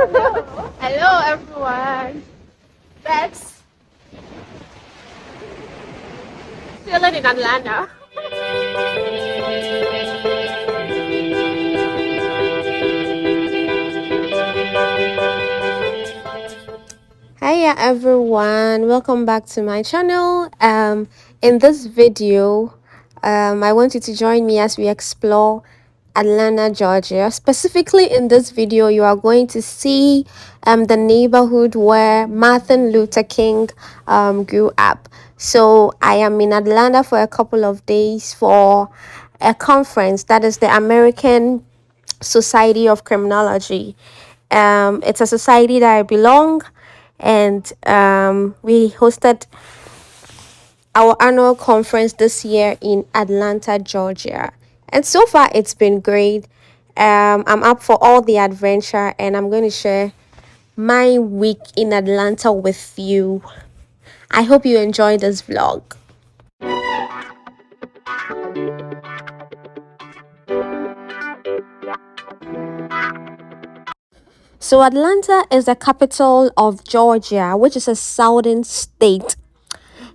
Hello everyone. That's still in Atlanta. Hiya everyone, welcome back to my channel. In this video, I want you to join me as we explore Atlanta, Georgia. Specifically in this video, you are going to see the neighborhood where Martin Luther King grew up. So I am in Atlanta for a couple of days for a conference that is the American Society of Criminology. It's a society that I belong, and we hosted our annual conference this year in Atlanta, Georgia. And so far, it's been great. I'm up for all the adventure, and I'm going to share my week in Atlanta with you. I hope you enjoy this vlog. So, Atlanta is the capital of Georgia, which is a southern state.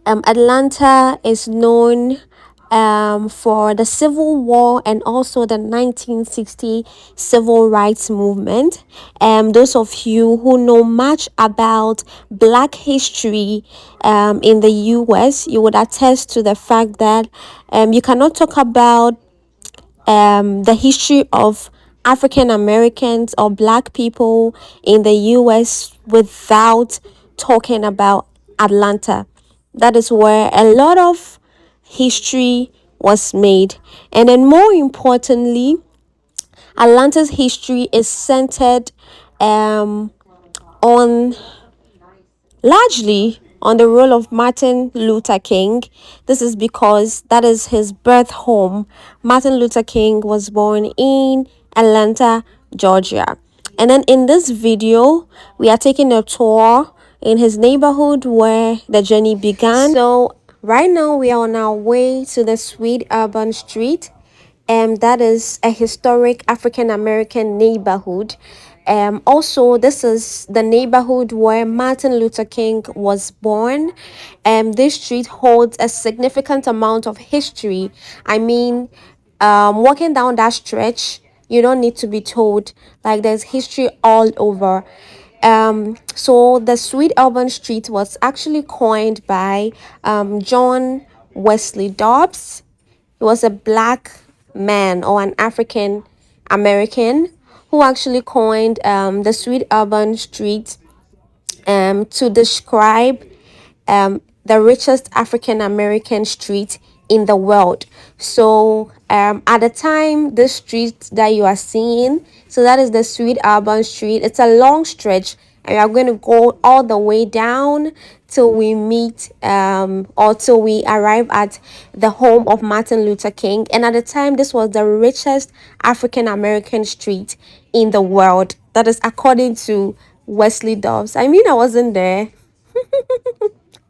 Atlanta is known for the Civil War and also the 1960 Civil Rights Movement. Those of you who know much about Black history in the US, you would attest to the fact that you cannot talk about the history of African Americans or Black people in the US without talking about Atlanta. That is where a lot of history was made. And then, more importantly, Atlanta's history is centered on largely on the role of Martin Luther King. This is because that is his birth home. Martin Luther King was born in Atlanta, Georgia. And then in this video, we are taking a tour in his neighborhood where the journey began. So right now we are on our way to the Sweet Auburn Street. That is a historic African American neighborhood. Also, this is the neighborhood where Martin Luther King was born. This street holds a significant amount of history. I mean, walking down that stretch, you don't need to be told. Like, there's history all over. So the Sweet Auburn Street was actually coined by John Wesley Dobbs. He was a black man or an African American who actually coined the Sweet Auburn Street to describe the richest African American street in the world. So at the time, this street that you are seeing, so that is the Sweet Auburn Street. It's a long stretch, and we are going to go all the way down till we meet or till we arrive at the home of Martin Luther King. And at the time, this was the richest African American street in the world. That is according to Wesley Dobbs. I mean, I wasn't there.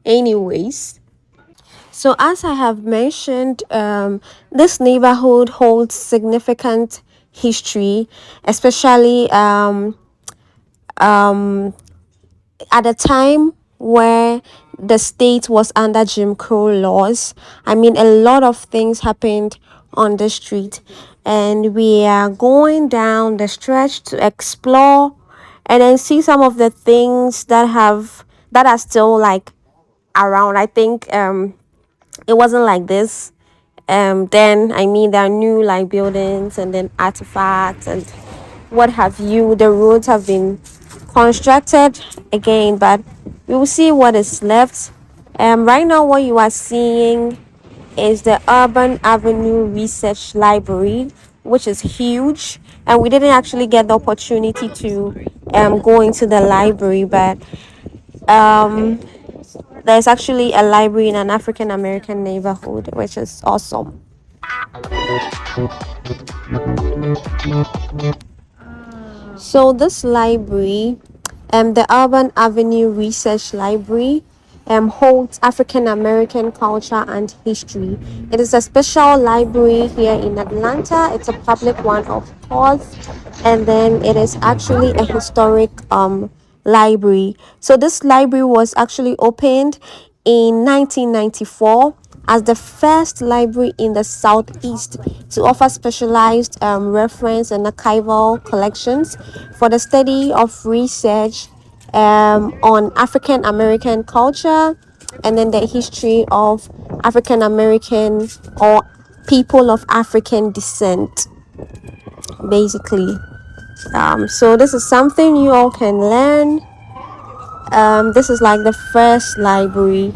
Anyways, so as I have mentioned, this neighborhood holds significant history, especially at a time where the state was under Jim Crow laws. I mean, a lot of things happened on the street, and we are going down the stretch to explore and then see some of the things that are still like around. I think it wasn't like this then. I mean, there are new like buildings and then artifacts and what have you. The roads have been constructed again, but we will see what is left. Right now what you are seeing is the Auburn Avenue Research Library, which is huge, and we didn't actually get the opportunity to go into the library, but there's actually a library in an African American neighborhood, which is awesome. So this library, the Auburn Avenue Research Library, holds African American culture and history. It is a special library here in Atlanta. It's a public one, of course, and then it is actually a historic library. So this library was actually opened in 1994 as the first library in the Southeast to offer specialized reference and archival collections for the study of research on African American culture and then the history of African American or people of African descent, basically. So this is something you all can learn. This is like the first library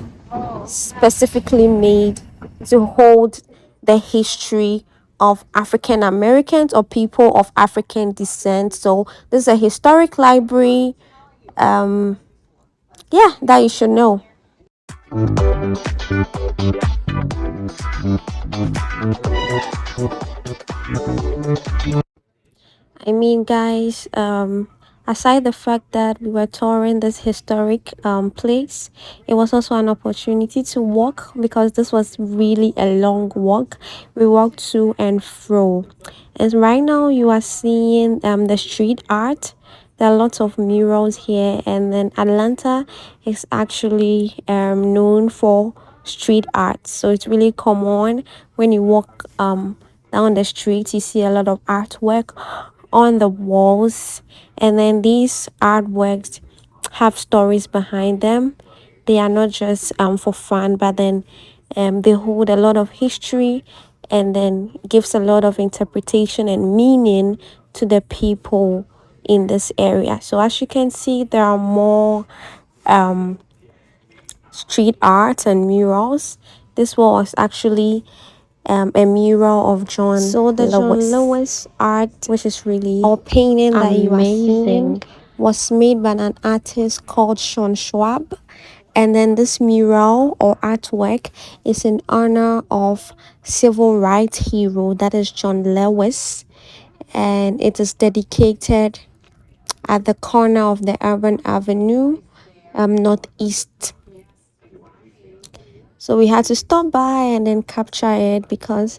specifically made to hold the history of African Americans or people of African descent. So this is a historic library. Yeah, that you should know. I mean, guys, aside the fact that we were touring this historic place, it was also an opportunity to walk because this was really a long walk. We walked to and fro. And right now you are seeing the street art. There are lots of murals here, and then Atlanta is actually known for street art. So it's really common when you walk down the street, you see a lot of artwork on the walls, and then these artworks have stories behind them. They are not just for fun, but then they hold a lot of history and then gives a lot of interpretation and meaning to the people in this area. So as you can see, there are more street art and murals. This was actually a mural of John Lewis art, which is really or painting that you are seeing, was made by an artist called Sean Schwab. And then this mural or artwork is in honor of civil rights hero that is John Lewis, and it is dedicated at the corner of the Auburn Avenue, northeast. So we had to stop by and then capture it because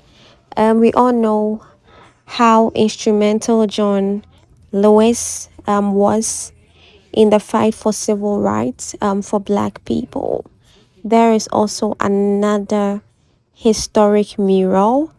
we all know how instrumental John Lewis was in the fight for civil rights for Black people. There is also another historic mural.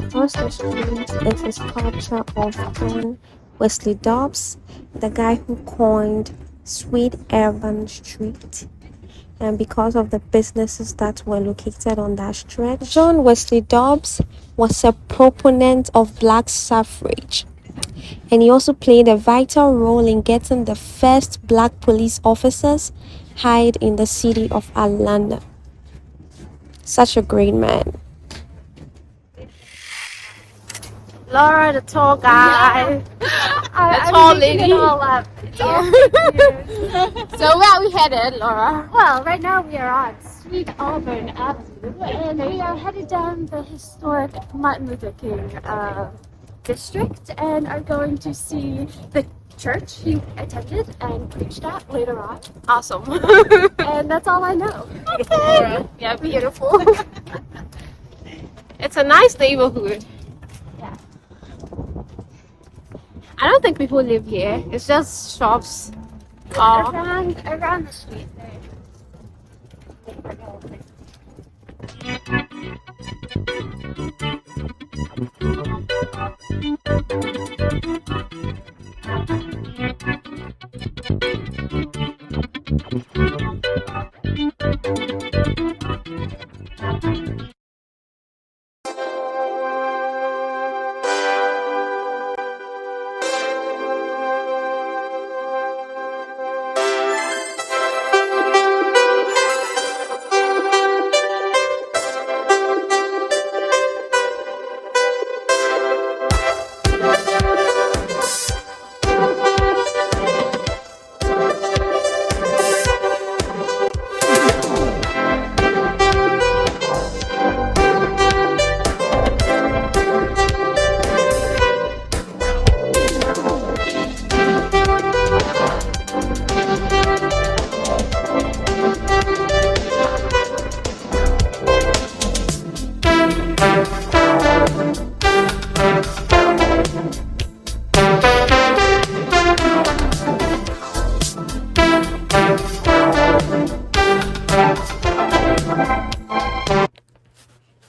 Across the street is a sculpture of John Wesley Dobbs, the guy who coined Sweet Auburn Street. And because of the businesses that were located on that stretch, John Wesley Dobbs was a proponent of black suffrage. And he also played a vital role in getting the first black police officers hired in the city of Atlanta. Such a great man. Laura, the tall guy, the tall lady. It all up. It's all so where are we headed, Laura? Well, right now we are on Sweet Auburn Avenue, and we are headed down the historic Martin Luther King district, and are going to see the church he attended and preached at later on. Awesome. And that's all I know. Okay. Yeah, beautiful. It's a nice neighborhood. Yeah. I don't think people live here. It's just shops. Around the street there.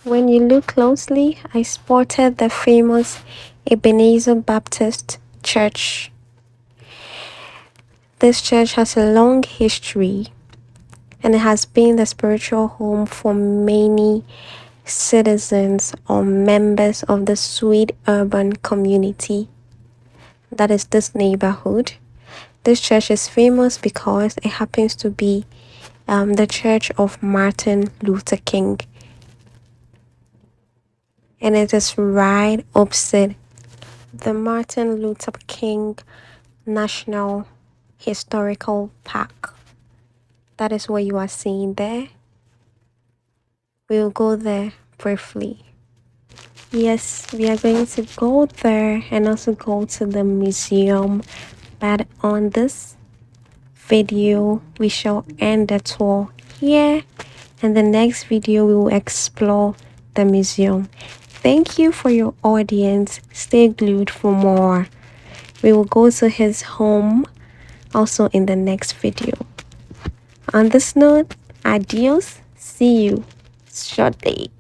When you look closely, I spotted the famous Ebenezer Baptist Church. This church has a long history and it has been the spiritual home for many citizens or members of the Sweet Auburn community. That is this neighborhood. This church is famous because it happens to be the church of Martin Luther King. And it is right opposite the Martin Luther King National Historical Park. That is what you are seeing there. We will go there briefly. Yes, we are going to go there and also go to the museum. But on this video, we shall end the tour here. And the next video, we will explore the museum. Thank you for your audience. Stay glued for more. We will go to his home also in the next video. On this note, adios. See you shortly.